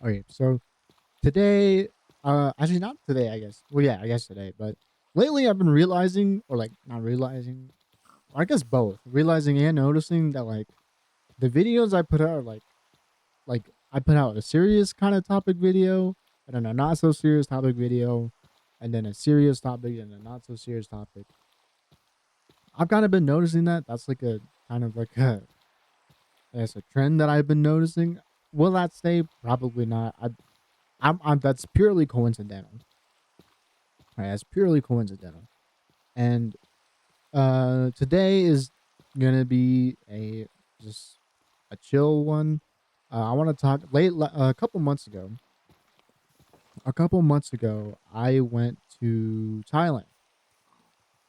Okay, so today, actually not today, I guess. Well, yeah, I guess today, but lately I've been realizing, or like not realizing, or I guess both, realizing and noticing that like the videos I put out are like I put out a serious kind of topic video, and then a not so serious topic video, and then a serious topic and a not so serious topic. I've kind of been noticing that. That's like a kind of like a, I guess a trend that I've been noticing. Will that stay? Probably not. I'm that's purely coincidental. Right, that's purely coincidental. And today is gonna be a just a chill one. I want to talk a couple months ago. A couple months ago, I went to Thailand.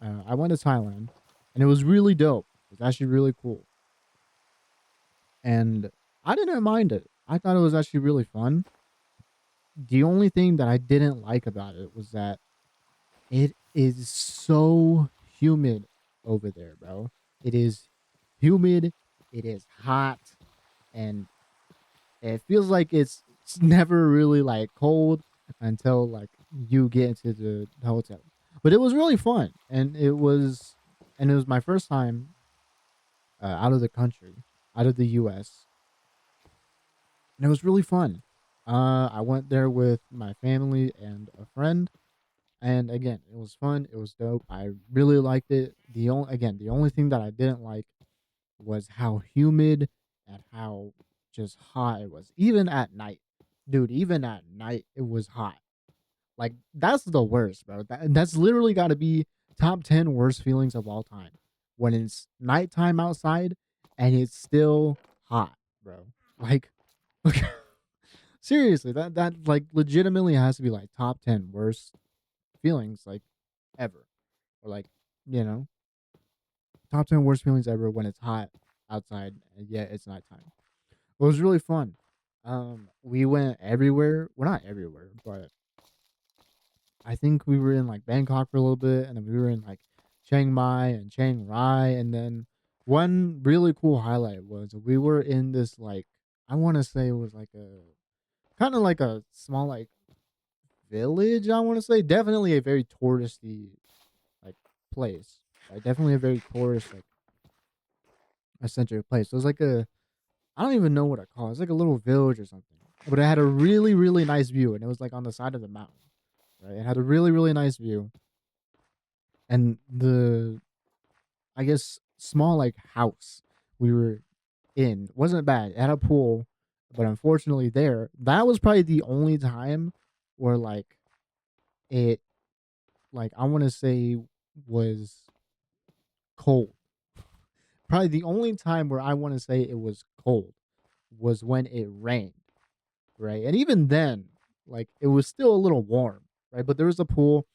I went to Thailand, and it was really dope. It was actually really cool, and I didn't mind it. I thought it was actually really fun. The only thing that I didn't like about it was that it is so humid over there, bro. It is humid, it is hot, and it feels like it's never really like cold until like you get into the hotel. But it was really fun, and it was my first time out of the country, out of the U.S., and it was really fun. I went there with my family and a friend, and again, it was fun. It was dope. I really liked it. The only thing that I didn't like was how humid and how just hot it was. Even at night, dude. Even at night, it was hot. Like that's the worst, bro. That's literally got to be top 10 worst feelings of all time. When it's nighttime outside and it's still hot, bro. Like, seriously, that like legitimately has to be like top 10 worst feelings like ever, or like you know top 10 worst feelings ever when it's hot outside and yet it's nighttime. It was really fun. We went everywhere. Well, not everywhere, but I think we were in like Bangkok for a little bit, and then we were in like Chiang Mai and Chiang Rai, and then one really cool highlight was we were in this like I want to say it was like a kind of like a small like village. I want to say definitely a very touristy like place. Right? Definitely a very tourist like eccentric place. So it was like a I don't even know what I call it. It's like a little village or something. But it had a really, really nice view, and it was like on the side of the mountain. Right? It had a really, really nice view. And the I guess small like house we were in wasn't bad. It had a pool, but unfortunately there, that was probably the only time where it like I wanna say was cold. Probably the only time where I wanna say it was cold was when it rained. Right? And even then, like it was still a little warm, right? But there was a pool,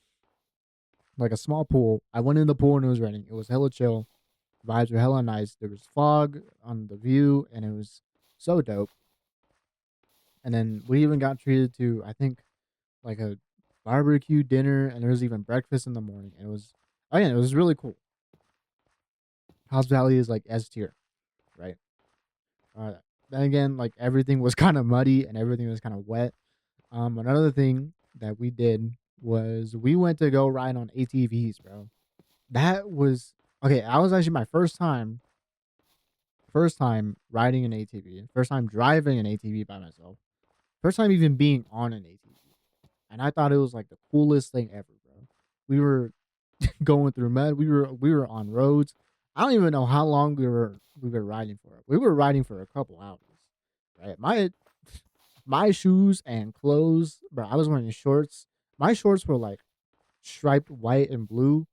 like a small pool. I went in the pool and it was raining. It was hella chill. Vibes were hella nice. There was fog on the view, and it was so dope. And then we even got treated to, I think, like a barbecue dinner, and there was even breakfast in the morning. And it was, again, it was really cool. House Valley is like S tier, right? Uh, then again, like everything was kind of muddy and everything was kind of wet. Another thing that we did was we went to go ride on ATVs, bro. That was okay. I was actually my first time riding an ATV, first time driving an ATV by myself, first time even being on an ATV, and I thought it was like the coolest thing ever, bro. We were going through mud. We were on roads. I don't even know how long we were riding for. We were riding for a couple hours, right? My shoes and clothes, bro. I was wearing shorts. My shorts were like striped white and blue,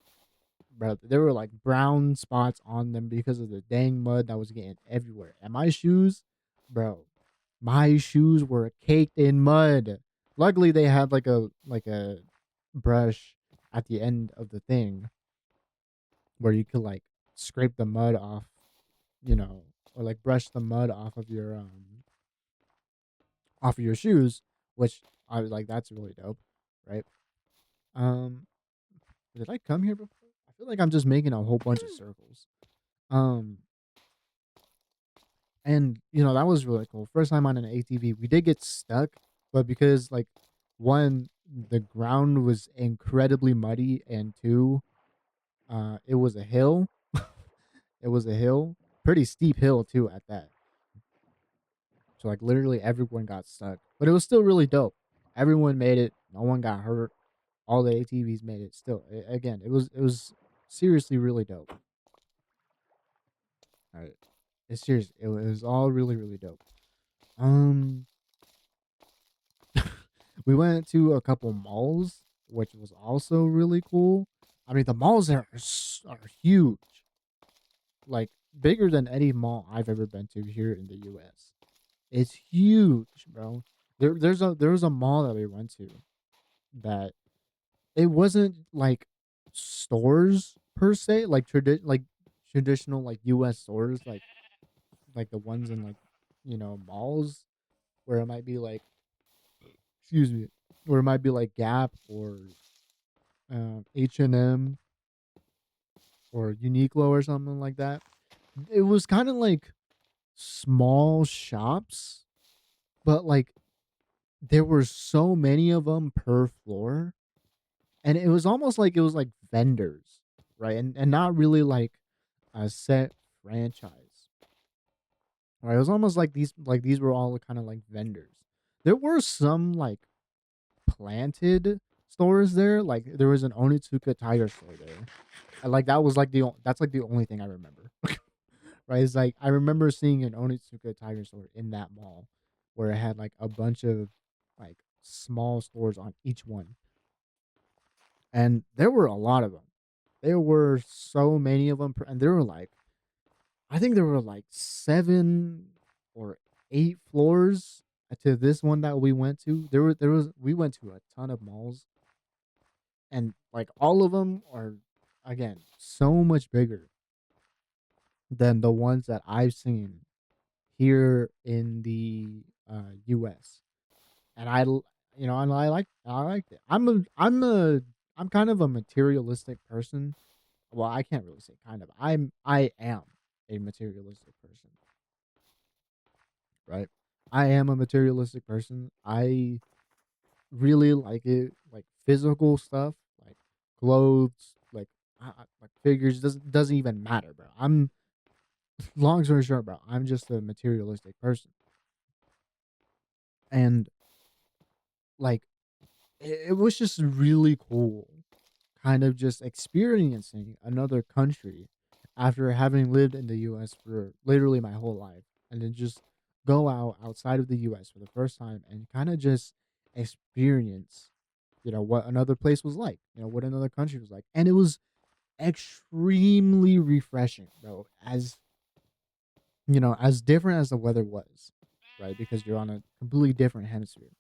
bro. There were like brown spots on them because of the dang mud that was getting everywhere. And my shoes, bro, my shoes were caked in mud. Luckily, they had like a brush at the end of the thing where you could like scrape the mud off, you know, or like brush the mud off of your shoes, which I was like, that's really dope, right? Um, did I come here before? I feel like I'm just making a whole bunch of circles. Um, and that was really cool. First time on an ATV, we did get stuck but because like one, the ground was incredibly muddy, and two, it was a hill. It was a hill, pretty steep hill too at that. So like literally everyone got stuck, but it was still really dope. Everyone made it. No one got hurt. All the ATVs made it. Still, again, it was seriously really dope. All right, it's serious. It was all really really dope. Um, we went to a couple malls, which was also really cool. I mean, the malls there are huge, like bigger than any mall I've ever been to here in the U.S. It's huge, bro. There was a mall that we went to that it wasn't like stores per se, like traditional like U.S. stores, like the ones in like malls where it might be like, excuse me, where it might be like Gap or H&M or Uniqlo or something like that. It was kind of like small shops, but like there were so many of them per floor, and it was almost like it was like vendors, right? And not really like a set franchise. Right? It was almost like these were all kind of like vendors. There were some like planted stores there. Like there was an Onitsuka Tiger store there. And like that was like that's like the only thing I remember. Right? It's like I remember seeing an Onitsuka Tiger store in that mall where it had like a bunch of like small stores on each one. And there were a lot of them. There were so many of them, and there were like I think there were like 7 or 8 floors to this one that we went to. There was we went to a ton of malls, and like all of them are again so much bigger than the ones that I've seen here in the US. And and I liked it. I'm kind of a materialistic person. Well, I can't really say kind of. I am a materialistic person, right? I am a materialistic person. I really like it, like physical stuff, like clothes, like figures. Doesn't even matter, bro. I'm long story short, bro. I'm just a materialistic person, and like it was just really cool, kind of just experiencing another country after having lived in the U.S. for literally my whole life, and then just go outside of the U.S. for the first time and kind of just experience, what another place was like, what another country was like, and it was extremely refreshing, bro. As different as the weather was, right? Because you're on a completely different hemisphere.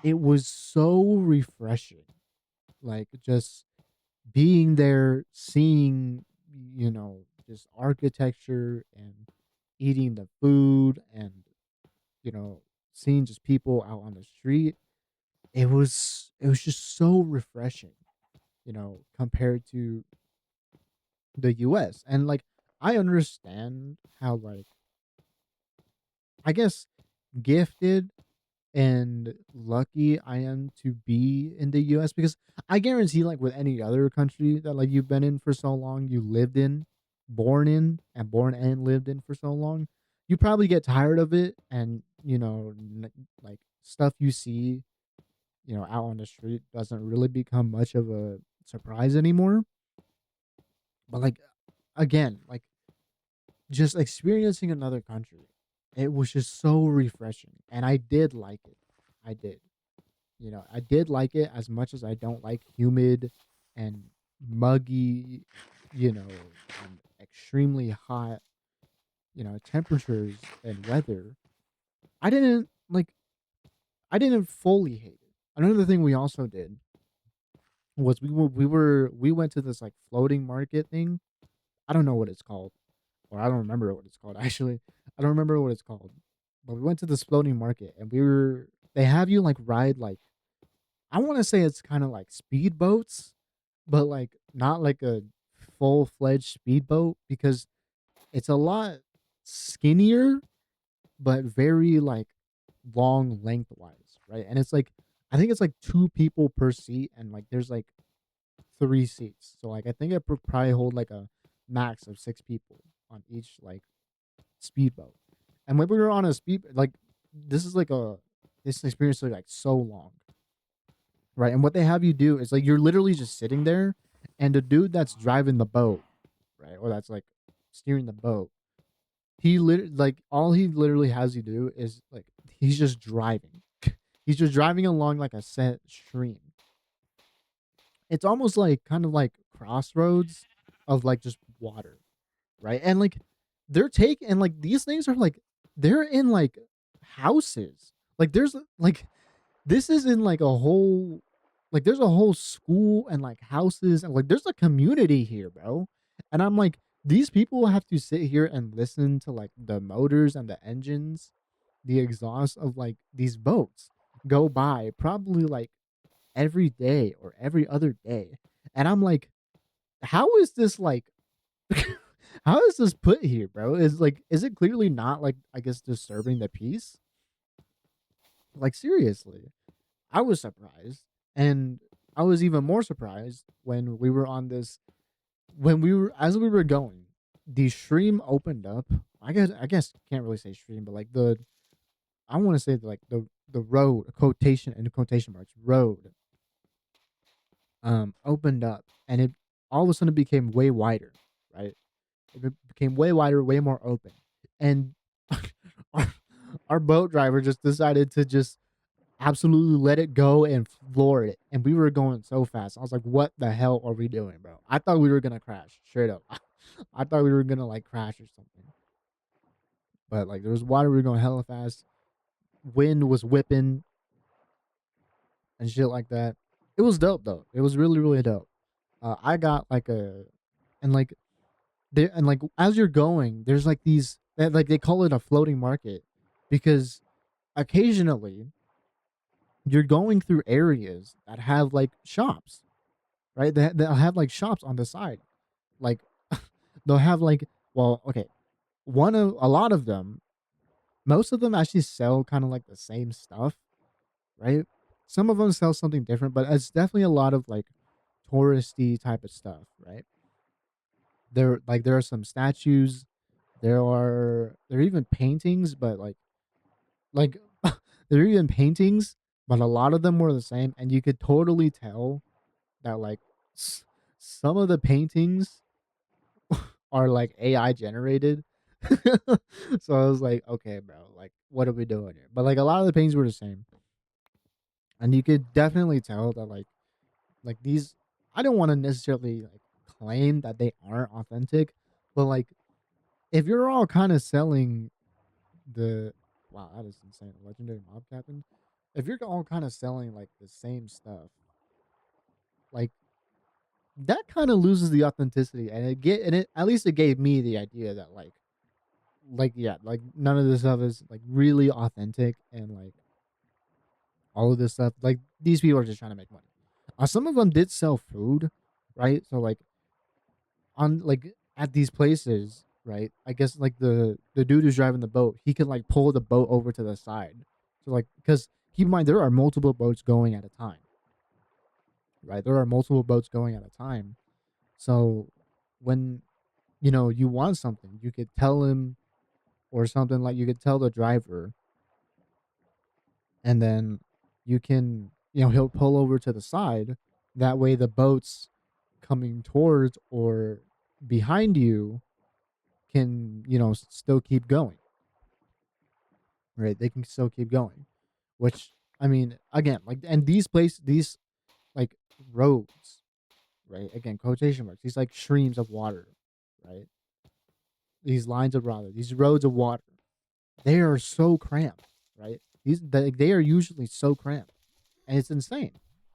It was so refreshing, like just being there, seeing, just architecture and eating the food and, you know, seeing just people out on the street. It was just so refreshing, compared to the US. And like I understand how like I guess gifted and lucky I am to be in the US because I guarantee like with any other country that like you've been in for so long, you lived in, born and lived in for so long, you probably get tired of it and like stuff you see, out on the street doesn't really become much of a surprise anymore. But like again, like just experiencing another country, it was just so refreshing and I did like it. I did. I did like it as much as I don't like humid and muggy, and extremely hot, temperatures and weather. I didn't like I didn't fully hate it. Another thing we also did was we went to this like floating market thing. I don't know what it's called, or I don't remember what it's called actually. I don't remember what it's called. But we went to this floating market and they have you like ride like I want to say it's kind of like speedboats, but like not like a full fledged speedboat because it's a lot skinnier, but very like long lengthwise, right? And it's like I think it's like two people per seat, and like there's like three seats. So like I think it probably hold like a max of six people on each like speedboat. And when we were on a speed like this is like a this experience is like so long, right? And what they have you do is like you're literally just sitting there, and the dude that's driving the boat, right, or that's like steering the boat, like all he literally has you do is like he's just driving. He's just driving along like a set stream. It's almost like kind of like crossroads of like just water, right? And like they're taking and like these things are like they're in like houses. Like there's like this is in like a whole like there's a whole school and like houses and like there's a community here, bro. And I'm like these people have to sit here and listen to like the motors and the engines, the exhaust of like these boats go by probably like every day or every other day. And I'm like, how is this like how is this put here, bro? Is it clearly not like I guess disturbing the peace? Like seriously. I was surprised. And I was even more surprised when we were on this when we were as we were going, the stream opened up. I guess can't really say stream, but like the I want to say like the road quotation and quotation marks road opened up, and it all of a sudden became way wider, right? It became way wider, way more open, and our, our boat driver just decided to just absolutely let it go and floor it, and we were going so fast. I was like, "What the hell are we doing, bro?" I thought we were gonna crash straight up. I thought we were gonna like crash or something, but like there was water. We were going hella fast. Wind was whipping and shit like that. It was dope though. It was really really dope. I got like a and like there and like as you're going, there's like these like they call it a floating market because occasionally you're going through areas that have like shops, right? They'll have like shops on the side, like they'll have like well, okay, one of a lot of them, most of them actually sell kind of like the same stuff, right? Some of them sell something different, but it's definitely a lot of like touristy type of stuff, right? There are some statues, there are even paintings, but like there are even paintings, but a lot of them were the same, and you could totally tell that like s- some of the paintings are like AI generated. So I was like, okay, bro, like what are we doing here? But like a lot of the paintings were the same, and you could definitely tell that like these. I don't want to necessarily like claim that they aren't authentic, but like if you're all kind of selling the wow, that is insane. Legendary mob captain. If you're all kind of selling like the same stuff, like that kind of loses the authenticity, and it at least it gave me the idea that like yeah, like none of this stuff is like really authentic, and like all of this stuff, like these people are just trying to make money. Some of them did sell food, right? So like on like at these places, right? I guess like the dude who's driving the boat, he can like pull the boat over to the side. So like because keep in mind there are multiple boats going at a time, right? There are multiple boats going at a time. So when you want something, you could tell him or something like you could tell the driver, and then you can he'll pull over to the side. That way the boats coming towards or behind you can still keep going, right? They can still keep going, which I mean again like and these like roads, right? Again, quotation marks, these like streams of water, right? These lines of water, these roads of water, they are so cramped, right? They are usually so cramped, and it's insane.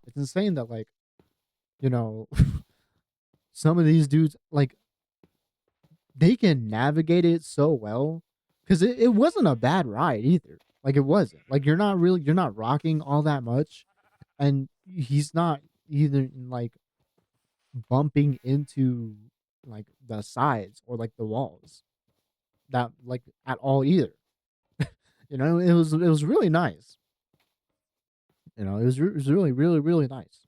It's insane that like you know some of these dudes like they can navigate it so well because it wasn't a bad ride either. Like it wasn't like you're not rocking all that much, and he's not either like bumping into like the sides or like the walls that like at all either. It was really nice. It was really really really nice.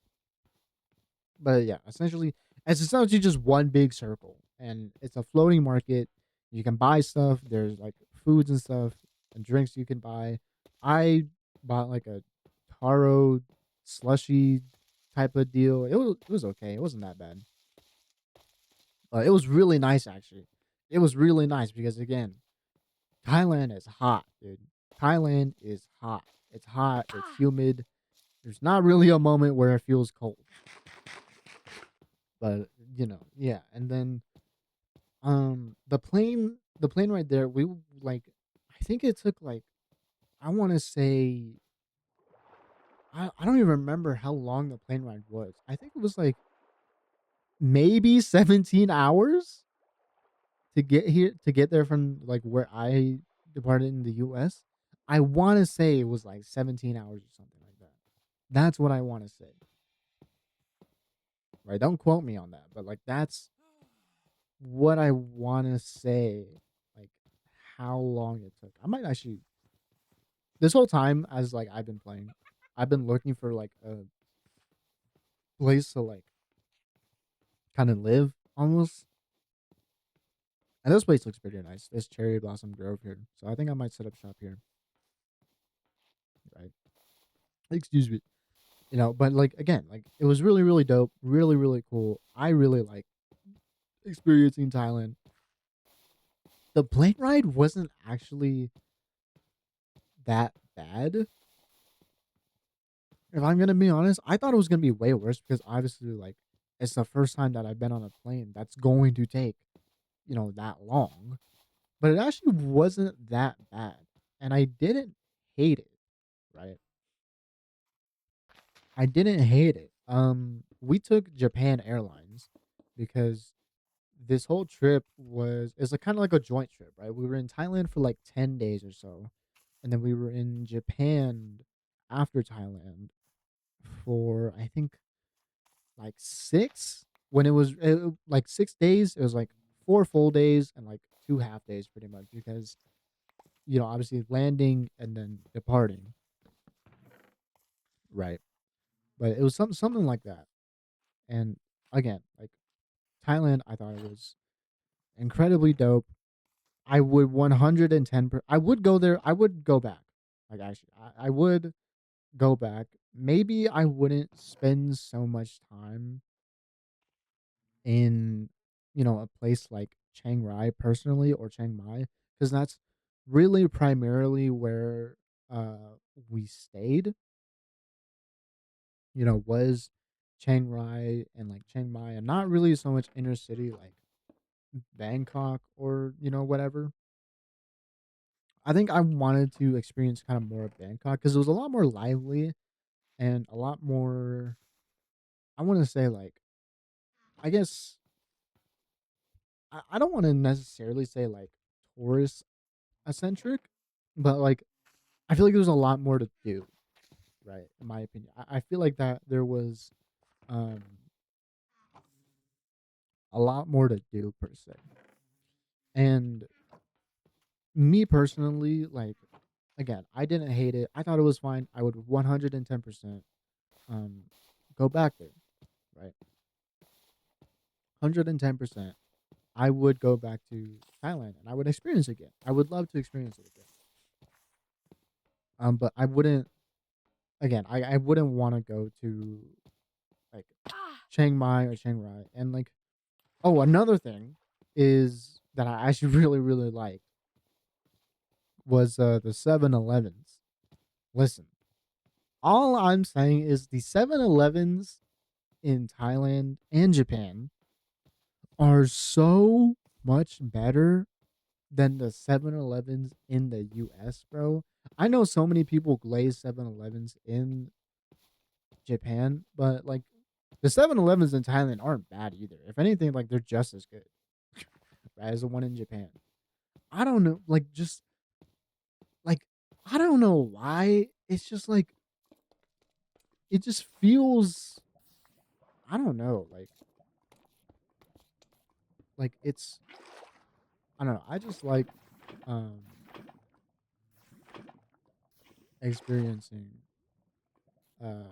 But yeah, essentially, it's essentially just one big circle, and it's a floating market. You can buy stuff. There's like foods and stuff and drinks you can buy. I bought like a taro slushy type of deal. It was okay. It wasn't that bad. It was really nice actually. It was really nice because again, Thailand is hot, dude. Thailand is hot. It's hot. It's humid. There's not really a moment where it feels cold, but yeah. And then the plane right there, we like, I think it took like, I want to say, I don't even remember how long the plane ride was. I think it was like maybe 17 hours to get there from like where I departed in the US. I want to say it was like 17 hours or something like that. That's what I want to say. Right? Don't quote me on that, but like that's what I want to say, like how long it took. I might actually, this whole time as like I've been playing, I've been looking for like a place to like kind of live almost. And this place looks pretty nice. This cherry blossom grove here. So I think I might set up shop here. Right. Excuse me. But like again, like it was really, really dope, really, really cool. I really like experiencing Thailand. The plane ride wasn't actually that bad. If I'm gonna be honest, I thought it was gonna be way worse because obviously, like, it's the first time that I've been on a plane that's going to take, that long. But it actually wasn't that bad. And I didn't hate it, right? I didn't hate it. We took Japan Airlines because this whole trip it's like kind of like a joint trip, right? We were in Thailand for like 10 days or so, and then we were in Japan after Thailand for I think like six. When like 6 days, it was like 4 full days and like 2 half days pretty much because obviously landing and then departing, right? But it was something like that. And again, like Thailand, I thought it was incredibly dope. I would 110. I would go there. I would go back. Like actually, I would go back. Maybe I wouldn't spend so much time in a place like Chiang Rai personally or Chiang Mai because that's really primarily where we stayed. Was Chiang Rai and like Chiang Mai, and not really so much inner city like Bangkok or whatever. I think I wanted to experience kind of more of Bangkok because it was a lot more lively and a lot more. I want to say like, I guess I don't want to necessarily say like tourist eccentric, but like I feel like there's a lot more to do, right? In my opinion, I feel like that there was um a lot more to do per se, and me personally, like again, I didn't hate it. I thought it was fine. I would 110% um go back there, right? 110%. I would go back to Thailand and I would experience it again. I would love to experience it again. But I wouldn't, again, I wouldn't want to go to like Chiang Mai or Chiang Rai. And like, oh, another thing is that I actually really really liked was the 7-Elevens. Listen, all I'm saying is the 7-Elevens in Thailand and Japan are so much better than the 7-Elevens in the US, bro. I know so many people glaze 7-Elevens in Japan, but like the 7-Elevens in Thailand aren't bad either. If anything, like they're just as good right, as the one in Japan. I don't know, like just like I don't know why. It's just like it just feels, I don't know, like it's, I don't know. I just like um experiencing uh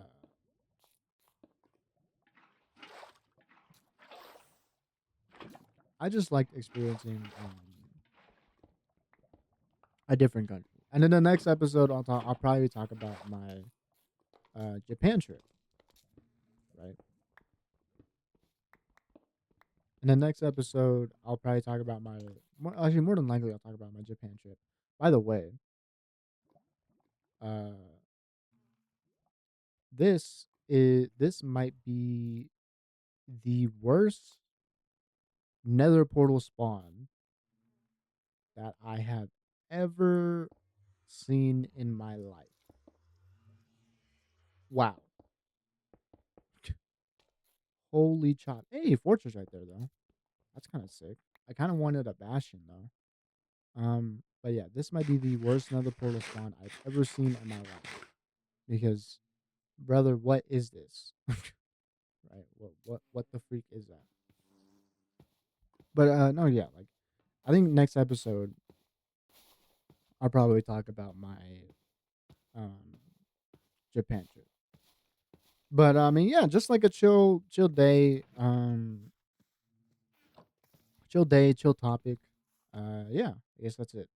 I just liked experiencing a different country. And in the next episode I'll probably talk about my Japan trip, right? In the next episode I'll probably talk about more than likely I'll talk about my Japan trip. By the way, uh this might be the worst nether portal spawn that I have ever seen in my life. Wow. Holy chop. Hey, fortress right there though. That's kind of sick. I kind of wanted a bastion though. But yeah, this might be the worst nether portal spawn I've ever seen in my life. Because, brother, what is this? Right? What the freak is that? But no, yeah, like I think next episode I'll probably talk about my um Japan trip. But I mean, yeah, just like a chill day, chill day, chill topic. Yeah, I guess that's it.